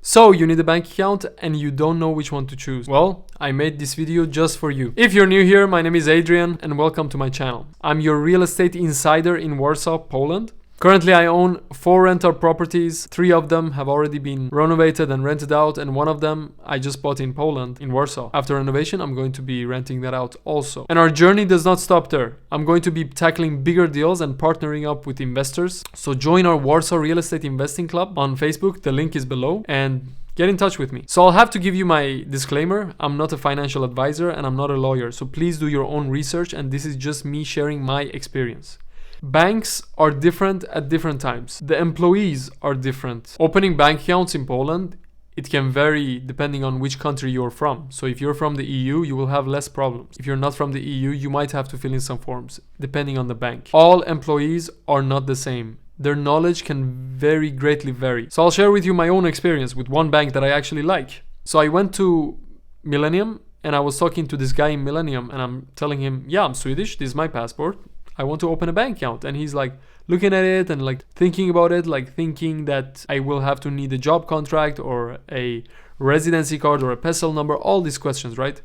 So you need a bank account and you don't know which one to choose. Well, I made this video just for you. If you're new here, my name is Adrian and welcome to my channel. I'm your real estate insider in Warsaw, Poland. Currently I own 4 rental properties. 3 of them have already been renovated and rented out, and one of them I just bought in Poland, in Warsaw. After renovation, I'm going to be renting that out also. And our journey does not stop there. I'm going to be tackling bigger deals and partnering up with investors. So join our Warsaw Real Estate Investing Club on Facebook. The link is below, and get in touch with me. So I'll have to give you my disclaimer. I'm not a financial advisor and I'm not a lawyer. So please do your own research, and this is just me sharing my experience. Banks are different at different times. The employees are different. Opening bank accounts in Poland, it can vary depending on which country you're from. So if you're from the EU, you will have less problems. If you're not from the EU, you might have to fill in some forms, depending on the bank. All employees are not the same. Their knowledge can greatly vary. So I'll share with you my own experience with one bank that I actually like. So I went to Millennium and I was talking to this guy in Millennium and I'm telling him, yeah, I'm Swedish, this is my passport. I want to open a bank account. And he's like looking at it and like thinking about it, like thinking that I will have to need a job contract or a residency card or a PESEL number, all these questions, right?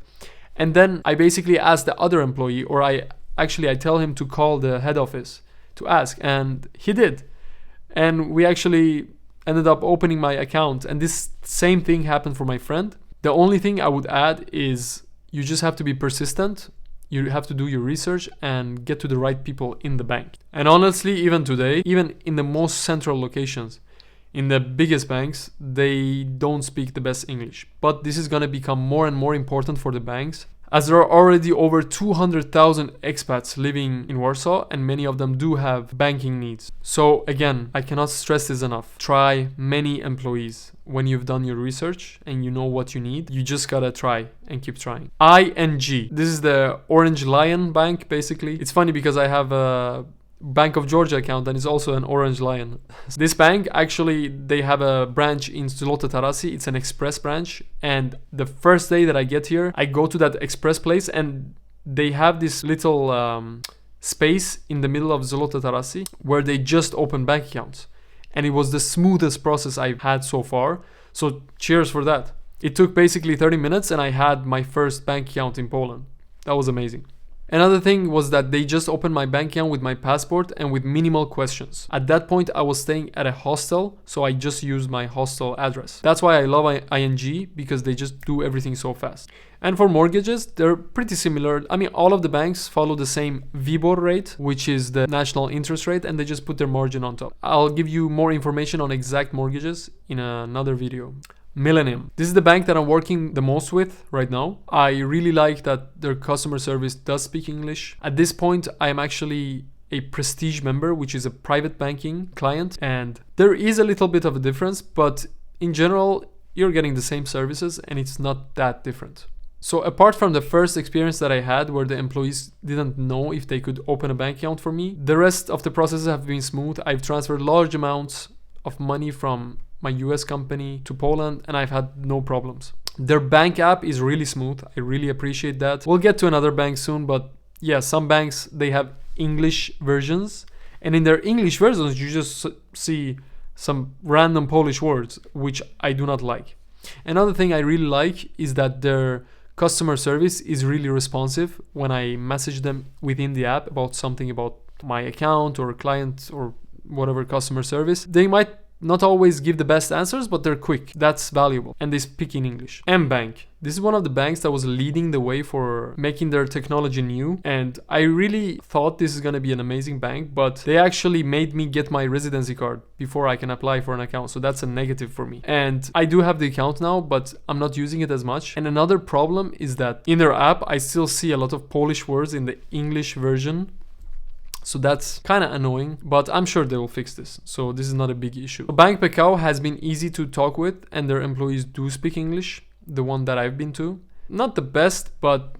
And then I basically ask the other employee, or I tell him to call the head office to ask, and he did. And we actually ended up opening my account, and this same thing happened for my friend. The only thing I would add is you just have to be persistent. You have to do your research and get to the right people in the bank. And honestly, even today, even in the most central locations, in the biggest banks, they don't speak the best English. But this is going to become more and more important for the banks, as there are already over 200,000 expats living in Warsaw, and many of them do have banking needs. So again, I cannot stress this enough. Try many employees. When you've done your research and you know what you need, you just gotta try and keep trying. ING. This is the Orange Lion Bank, basically. It's funny because I have a Bank of Georgia account and it's also an Orange Lion. This bank, actually, they have a branch in Złote Tarasy. It's an express branch. And the first day that I get here, I go to that express place and they have this little space in the middle of Złote Tarasy where they just open bank accounts. And it was the smoothest process I've had so far. So cheers for that. It took basically 30 minutes and I had my first bank account in Poland. That was amazing. Another thing was that they just opened my bank account with my passport and with minimal questions. At that point, I was staying at a hostel, so I just used my hostel address. That's why I love ING, because they just do everything so fast. And for mortgages, they're pretty similar. I mean, all of the banks follow the same WIBOR rate, which is the national interest rate, and they just put their margin on top. I'll give you more information on exact mortgages in another video. Millennium. This is the bank that I'm working the most with right now. I really like that their customer service does speak English. At this point, I am actually a Prestige member, which is a private banking client. And there is a little bit of a difference, but in general, you're getting the same services and it's not that different. So apart from the first experience that I had where the employees didn't know if they could open a bank account for me, the rest of the processes have been smooth. I've transferred large amounts of money from my US company to Poland and I've had no problems. Their bank app is really smooth. I really appreciate that. We'll get to another bank soon, but yeah, some banks, they have English versions, and in their English versions you just see some random Polish words, which I do not like. Another thing I really like is that their customer service is really responsive when I message them within the app about something about my account or client or whatever customer service. They might not always give the best answers, but they're quick. That's valuable. And they speak in English. Mbank. This is one of the banks that was leading the way for making their technology new. And I really thought this is going to be an amazing bank, but they actually made me get my residency card before I can apply for an account. So that's a negative for me. And I do have the account now, but I'm not using it as much. And another problem is that in their app, I still see a lot of Polish words in the English version. So that's kind of annoying, but I'm sure they will fix this. So this is not a big issue. Bank Pekao has been easy to talk with and their employees do speak English, the one that I've been to. Not the best, but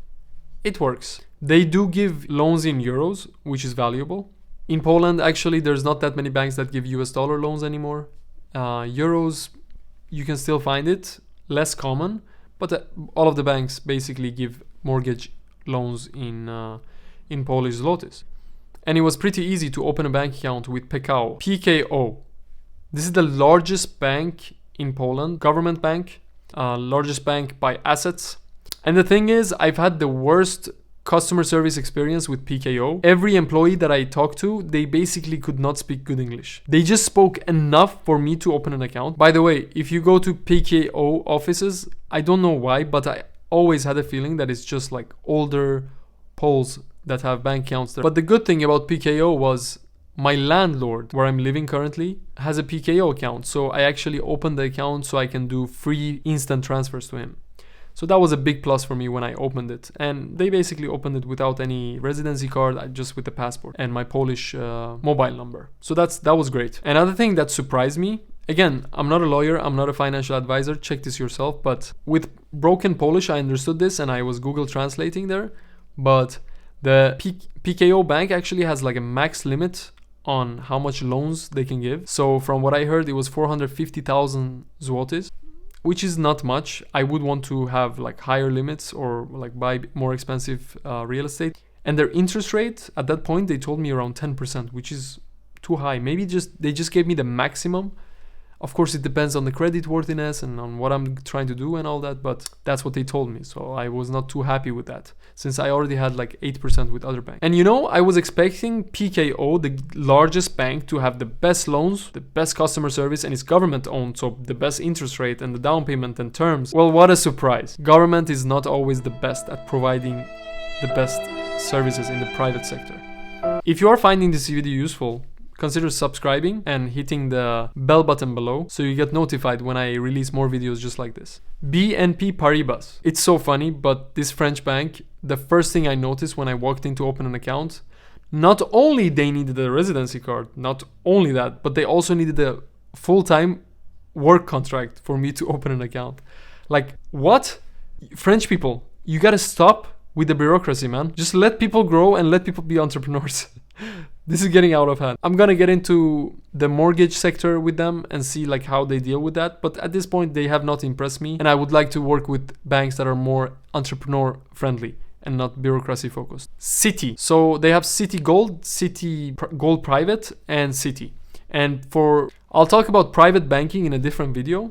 it works. They do give loans in euros, which is valuable. In Poland, actually, there's not that many banks that give US dollar loans anymore. Euros, you can still find it, less common, but all of the banks basically give mortgage loans in Polish zlotys. And it was pretty easy to open a bank account with Pekao. PKO. This is the largest bank in Poland, government bank, largest bank by assets. And the thing is, I've had the worst customer service experience with Pekao. Every employee that I talked to, they basically could not speak good English. They just spoke enough for me to open an account. By the way, if you go to Pekao offices, I don't know why, but I always had a feeling that it's just like older Poles that have bank accounts there. But the good thing about Pekao was my landlord, where I'm living currently, has a Pekao account. So I actually opened the account so I can do free instant transfers to him. So that was a big plus for me when I opened it. And they basically opened it without any residency card, just with the passport and my Polish mobile number. So that was great. Another thing that surprised me, again, I'm not a lawyer, I'm not a financial advisor, check this yourself. But with broken Polish, I understood this and I was Google translating there. But the Pekao bank actually has like a max limit on how much loans they can give. So from what I heard, it was 450,000 zlotys, which is not much. I would want to have like higher limits or like buy more expensive real estate. And their interest rate at that point, they told me around 10%, which is too high. Maybe they just gave me the maximum. Of course, it depends on the credit worthiness and on what I'm trying to do and all that, but that's what they told me. So I was not too happy with that, since I already had like 8% with other banks. And you know, I was expecting Pekao, the largest bank, to have the best loans, the best customer service, and it's government owned, so the best interest rate and the down payment and terms. Well, what a surprise. Government is not always the best at providing the best services in the private sector. If you are finding this video useful, consider subscribing and hitting the bell button below so you get notified when I release more videos just like this. BNP Paribas. It's so funny, but this French bank, the first thing I noticed when I walked in to open an account, not only they needed a residency card, not only that, but they also needed a full-time work contract for me to open an account. Like, what? French people, you gotta stop with the bureaucracy, man. Just let people grow and let people be entrepreneurs. This is getting out of hand. I'm gonna get into the mortgage sector with them and see like how they deal with that. But at this point, they have not impressed me. And I would like to work with banks that are more entrepreneur friendly and not bureaucracy focused. Citi. So they have Citi Gold, Citi Gold Private, and Citi. And I'll talk about private banking in a different video.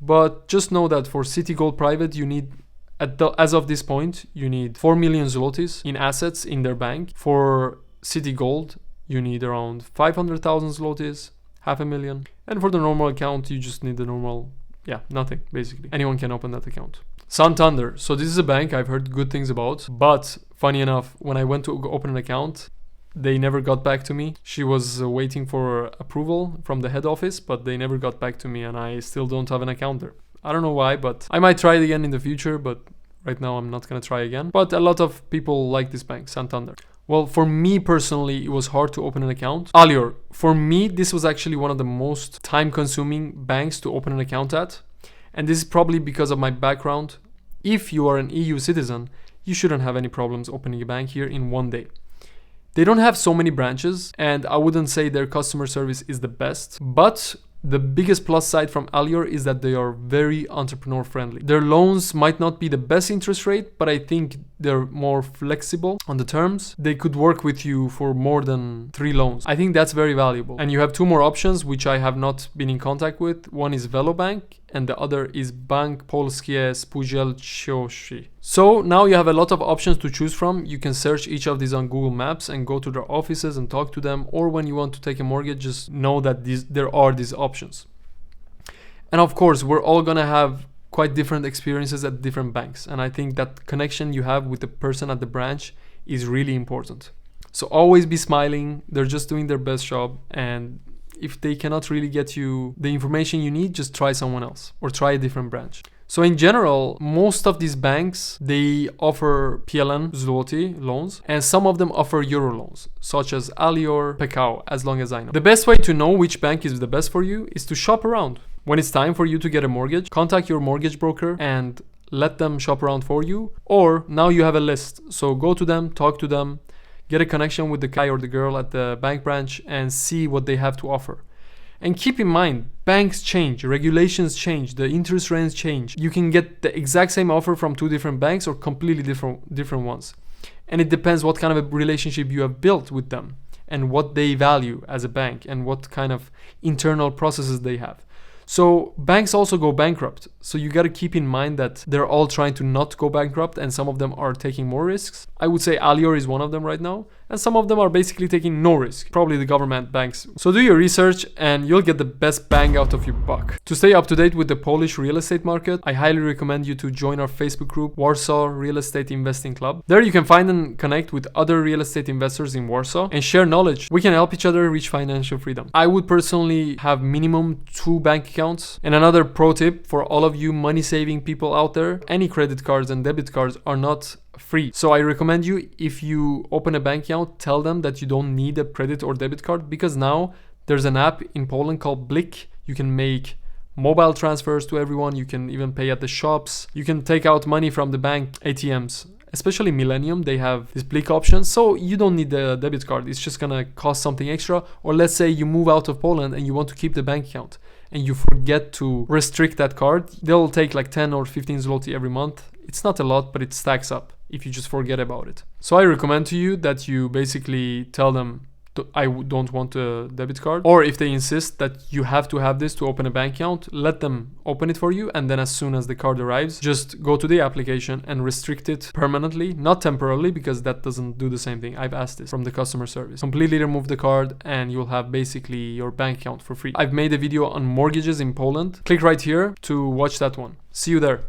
But just know that for Citi Gold Private, you need, as of this point, you need 4 million zlotys in assets in their bank. For Citi Gold, you need around 500,000 zlotys, 500,000. And for the normal account, you just need the normal, nothing, basically. Anyone can open that account. Santander. So this is a bank I've heard good things about. But funny enough, when I went to open an account, they never got back to me. She was waiting for approval from the head office, but they never got back to me and I still don't have an account there. I don't know why, but I might try it again in the future, but right now I'm not gonna try again. But a lot of people like this bank, Santander. Well, for me personally, it was hard to open an account. Alior. For me, this was actually one of the most time-consuming banks to open an account at. And this is probably because of my background. If you are an EU citizen, you shouldn't have any problems opening a bank here in one day. They don't have so many branches, and I wouldn't say their customer service is the best. But the biggest plus side from Alior is that they are very entrepreneur friendly. Their loans might not be the best interest rate, but I think they're more flexible on the terms. They could work with you for more than 3 loans. I think that's very valuable. And you have 2 more options, which I have not been in contact with. One is Velo Bank and the other is Mbank Polskie Spółdzielczości. So now you have a lot of options to choose from. You can search each of these on Google Maps and go to their offices and talk to them. Or when you want to take a mortgage, just know that there are these options. And of course, we're all gonna have quite different experiences at different banks. And I think that connection you have with the person at the branch is really important. So always be smiling. They're just doing their best job. And if they cannot really get you the information you need, just try someone else or try a different branch. So in general, most of these banks, they offer PLN zloty loans, and some of them offer euro loans, such as Alior, Pekao, as long as I know. The best way to know which bank is the best for you is to shop around. When it's time for you to get a mortgage, contact your mortgage broker and let them shop around for you. Or now you have a list. So go to them, talk to them, get a connection with the guy or the girl at the bank branch and see what they have to offer. And keep in mind, banks change, regulations change, the interest rates change. You can get the exact same offer from 2 different banks or completely different ones. And it depends what kind of a relationship you have built with them and what they value as a bank and what kind of internal processes they have. So banks also go bankrupt. So you got to keep in mind that they're all trying to not go bankrupt, and some of them are taking more risks. I would say Alior is one of them right now, and some of them are basically taking no risk, probably the government banks. So do your research and you'll get the best bang out of your buck. To stay up to date with the Polish real estate market, I highly recommend you to join our Facebook group, Warsaw Real Estate Investing Club. There you can find and connect with other real estate investors in Warsaw and share knowledge. We can help each other reach financial freedom. I would personally have minimum 2 bank accounts. And another pro tip for all of you money saving people out there, any credit cards and debit cards are not free. So I recommend you, if you open a bank account, tell them that you don't need a credit or debit card, because now there's an app in Poland called Blik. You can make mobile transfers to everyone. You can even pay at the shops. You can take out money from the bank ATMs. Especially Millennium, they have this Blik option, so you don't need the debit card. It's just gonna cost something extra. Or let's say you move out of Poland and you want to keep the bank account and you forget to restrict that card, they'll take like 10 or 15 zloty every month. It's not a lot, but it stacks up if you just forget about it. So I recommend to you that you basically tell them, I don't want a debit card. Or if they insist that you have to have this to open a bank account, let them open it for you. And then as soon as the card arrives, just go to the application and restrict it permanently, not temporarily, because that doesn't do the same thing. I've asked this from the customer service. Completely remove the card and you'll have basically your bank account for free. I've made a video on mortgages in Poland. Click right here to watch that one. See you there.